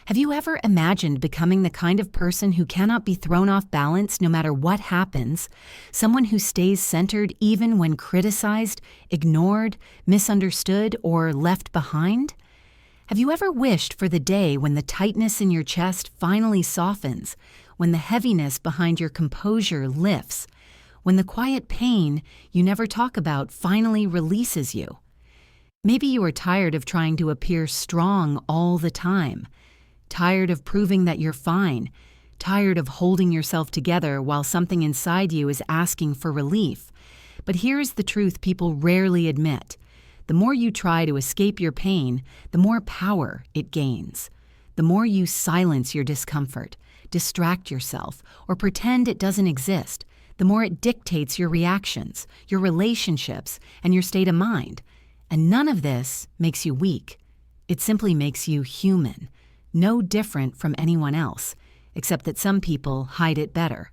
Have you ever imagined becoming the kind of person who cannot be thrown off balance no matter what happens? Someone who stays centered even when criticized, ignored, misunderstood, or left behind? Have you ever wished for the day when the tightness in your chest finally softens, when the heaviness behind your composure lifts, when the quiet pain you never talk about finally releases you? Maybe you are tired of trying to appear strong all the time. Tired of proving that you're fine, tired of holding yourself together while something inside you is asking for relief. But here's the truth people rarely admit. The more you try to escape your pain, the more power it gains. The more you silence your discomfort, distract yourself, or pretend it doesn't exist, the more it dictates your reactions, your relationships, and your state of mind. And none of this makes you weak. It simply makes you human. No different from anyone else, except that some people hide it better.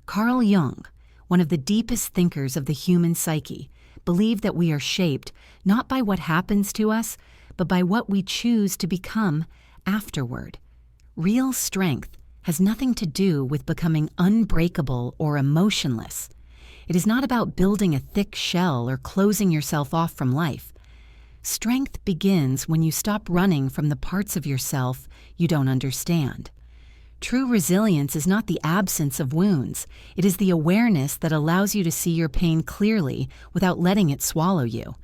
Carl Jung, one of the deepest thinkers of the human psyche, believed that we are shaped not by what happens to us, but by what we choose to become afterward. Real strength has nothing to do with becoming unbreakable or emotionless. It is not about building a thick shell or closing yourself off from life. Strength begins when you stop running from the parts of yourself you don't understand. True resilience is not the absence of wounds. It is the awareness that allows you to see your pain clearly without letting it swallow you.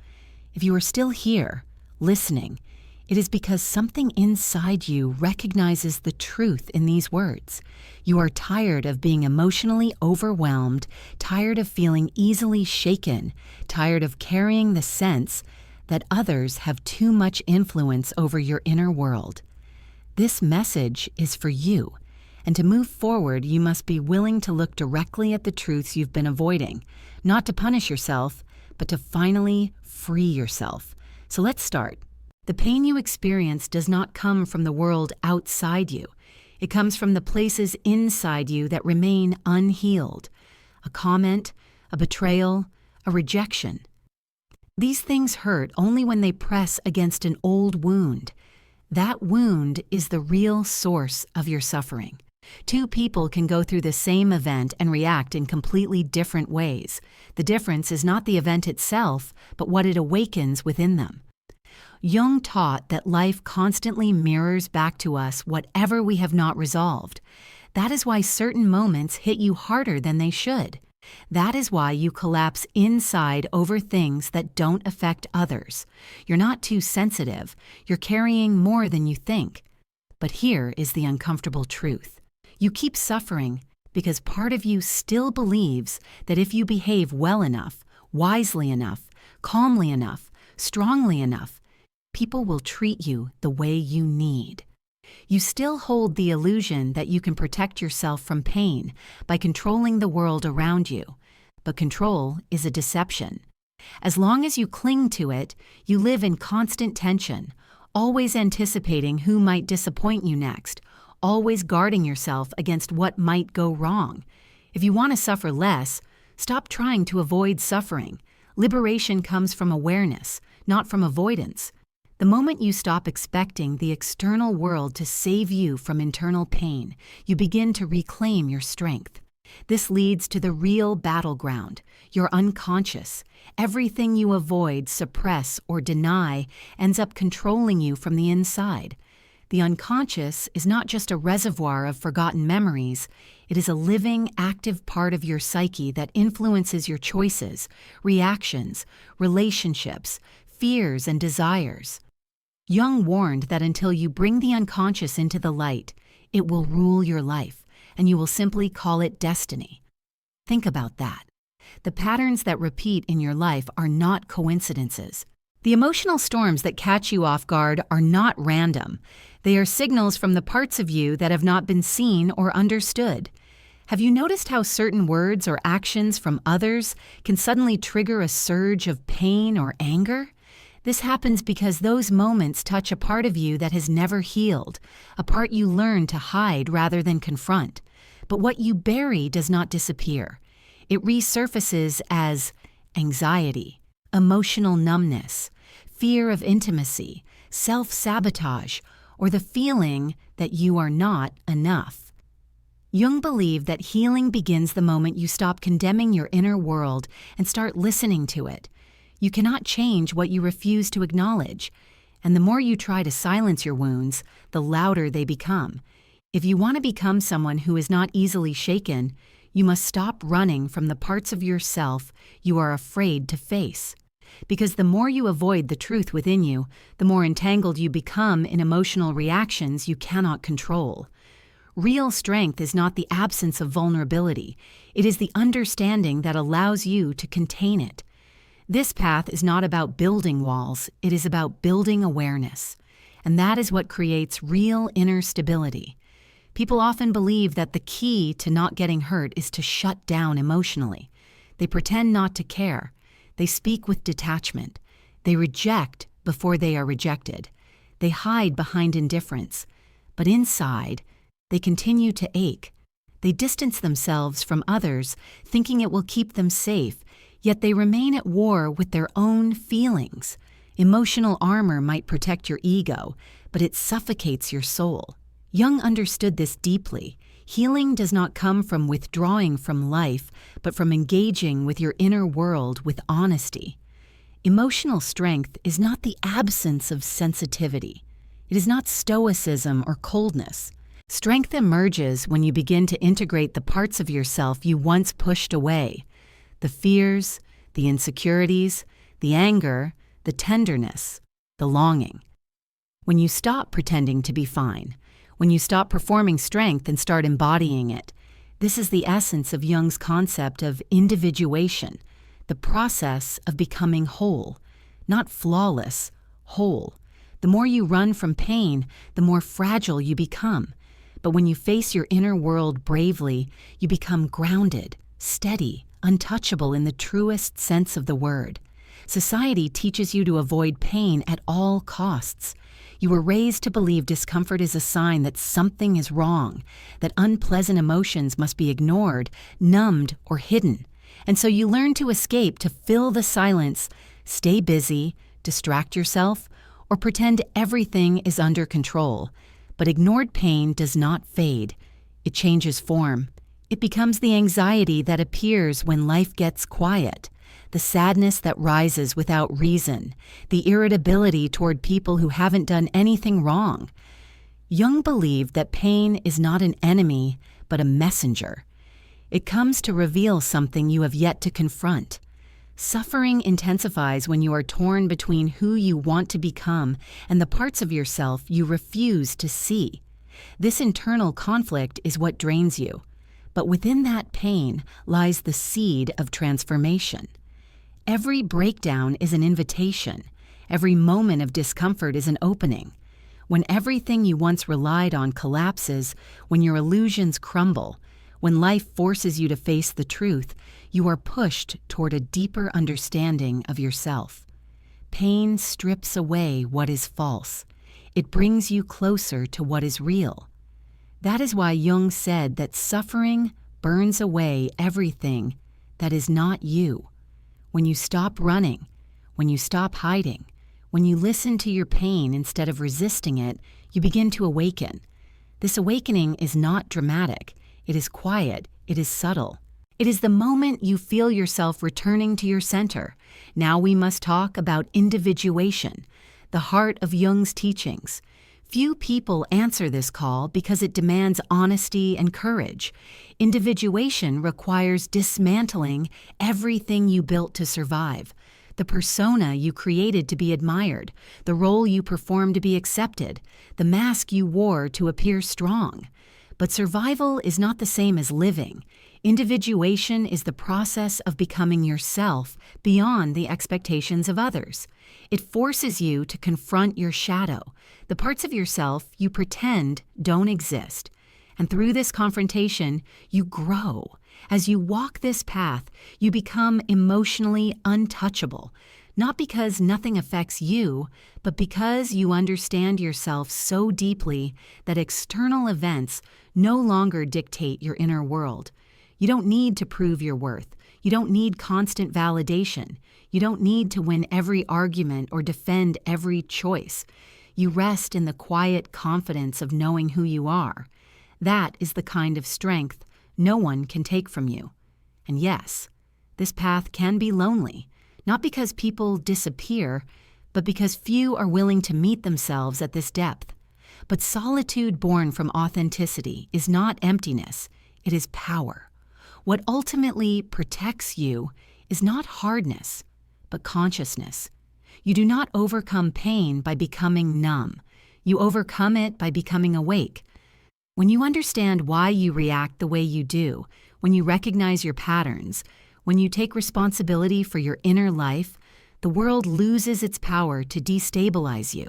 If you are still here, listening, it is because something inside you recognizes the truth in these words. You are tired of being emotionally overwhelmed, tired of feeling easily shaken, tired of carrying the sense that others have too much influence over your inner world. This message is for you, and to move forward, you must be willing to look directly at the truths you've been avoiding, not to punish yourself, but to finally free yourself. So let's start. The pain you experience does not come from the world outside you. It comes from the places inside you that remain unhealed. A comment, a betrayal, a rejection. These things hurt only when they press against an old wound. That wound is the real source of your suffering. Two people can go through the same event and react in completely different ways. The difference is not the event itself, but what it awakens within them. Jung taught that life constantly mirrors back to us whatever we have not resolved. That is why certain moments hit you harder than they should. That is why you collapse inside over things that don't affect others. You're not too sensitive. You're carrying more than you think. But here is the uncomfortable truth. You keep suffering because part of you still believes that if you behave well enough, wisely enough, calmly enough, strongly enough, people will treat you the way you need. You still hold the illusion that you can protect yourself from pain by controlling the world around you. But control is a deception. As long as you cling to it, you live in constant tension, always anticipating who might disappoint you next, always guarding yourself against what might go wrong. If you want to suffer less, stop trying to avoid suffering. Liberation comes from awareness, not from avoidance. The moment you stop expecting the external world to save you from internal pain, you begin to reclaim your strength. This leads to the real battleground, your unconscious. Everything you avoid, suppress, or deny ends up controlling you from the inside. The unconscious is not just a reservoir of forgotten memories. It is a living, active part of your psyche that influences your choices, reactions, relationships, fears, and desires. Jung warned that until you bring the unconscious into the light, it will rule your life, and you will simply call it destiny. Think about that. The patterns that repeat in your life are not coincidences. The emotional storms that catch you off guard are not random. They are signals from the parts of you that have not been seen or understood. Have you noticed how certain words or actions from others can suddenly trigger a surge of pain or anger? This happens because those moments touch a part of you that has never healed, a part you learn to hide rather than confront. But what you bury does not disappear. It resurfaces as anxiety, emotional numbness, fear of intimacy, self-sabotage, or the feeling that you are not enough. Jung believed that healing begins the moment you stop condemning your inner world and start listening to it. You cannot change what you refuse to acknowledge, and the more you try to silence your wounds, the louder they become. If you want to become someone who is not easily shaken, you must stop running from the parts of yourself you are afraid to face. Because the more you avoid the truth within you, the more entangled you become in emotional reactions you cannot control. Real strength is not the absence of vulnerability. It is the understanding that allows you to contain it. This path is not about building walls, it is about building awareness. And that is what creates real inner stability. People often believe that the key to not getting hurt is to shut down emotionally. They pretend not to care. They speak with detachment. They reject before they are rejected. They hide behind indifference. But inside, they continue to ache. They distance themselves from others, thinking it will keep them safe, yet they remain at war with their own feelings. Emotional armor might protect your ego, but it suffocates your soul. Jung understood this deeply. Healing does not come from withdrawing from life, but from engaging with your inner world with honesty. Emotional strength is not the absence of sensitivity. It is not stoicism or coldness. Strength emerges when you begin to integrate the parts of yourself you once pushed away. The fears, the insecurities, the anger, the tenderness, the longing. When you stop pretending to be fine, when you stop performing strength and start embodying it, this is the essence of Jung's concept of individuation, the process of becoming whole, not flawless, whole. The more you run from pain, the more fragile you become. But when you face your inner world bravely, you become grounded, steady, untouchable in the truest sense of the word. Society teaches you to avoid pain at all costs. You were raised to believe discomfort is a sign that something is wrong, that unpleasant emotions must be ignored, numbed, or hidden. And so you learn to escape, to fill the silence, stay busy, distract yourself, or pretend everything is under control. But ignored pain does not fade. It changes form. It becomes the anxiety that appears when life gets quiet, the sadness that rises without reason, the irritability toward people who haven't done anything wrong. Jung believed that pain is not an enemy, but a messenger. It comes to reveal something you have yet to confront. Suffering intensifies when you are torn between who you want to become and the parts of yourself you refuse to see. This internal conflict is what drains you. But within that pain lies the seed of transformation. Every breakdown is an invitation. Every moment of discomfort is an opening. When everything you once relied on collapses, when your illusions crumble, when life forces you to face the truth, you are pushed toward a deeper understanding of yourself. Pain strips away what is false. It brings you closer to what is real. That is why Jung said that suffering burns away everything that is not you. When you stop running, when you stop hiding, when you listen to your pain instead of resisting it, you begin to awaken. This awakening is not dramatic. It is quiet. It is subtle. It is the moment you feel yourself returning to your center. Now we must talk about individuation, the heart of Jung's teachings. Few people answer this call because it demands honesty and courage. Individuation requires dismantling everything you built to survive, the persona you created to be admired, the role you performed to be accepted, the mask you wore to appear strong. But survival is not the same as living. Individuation is the process of becoming yourself beyond the expectations of others. It forces you to confront your shadow, the parts of yourself you pretend don't exist. And through this confrontation, you grow. As you walk this path, you become emotionally untouchable, not because nothing affects you, but because you understand yourself so deeply that external events no longer dictate your inner world. You don't need to prove your worth. You don't need constant validation. You don't need to win every argument or defend every choice. You rest in the quiet confidence of knowing who you are. That is the kind of strength no one can take from you. And yes, this path can be lonely, not because people disappear, but because few are willing to meet themselves at this depth. But solitude born from authenticity is not emptiness, it is power. What ultimately protects you is not hardness, but consciousness. You do not overcome pain by becoming numb. You overcome it by becoming awake. When you understand why you react the way you do, when you recognize your patterns, when you take responsibility for your inner life, the world loses its power to destabilize you.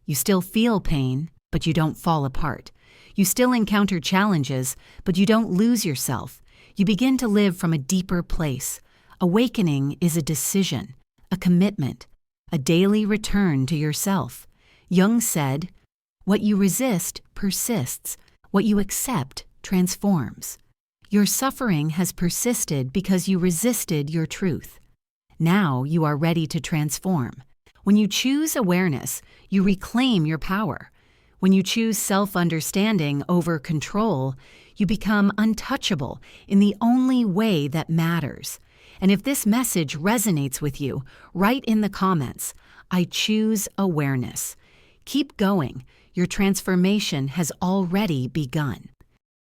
You still feel pain, but you don't fall apart. You still encounter challenges, but you don't lose yourself. You begin to live from a deeper place. Awakening is a decision, a commitment, a daily return to yourself. Jung said, "What you resist persists. What you accept transforms." Your suffering has persisted because you resisted your truth. Now you are ready to transform. When you choose awareness, you reclaim your power. When you choose self-understanding over control, you become untouchable in the only way that matters. And if this message resonates with you, write in the comments, "I choose awareness." Keep going. Your transformation has already begun.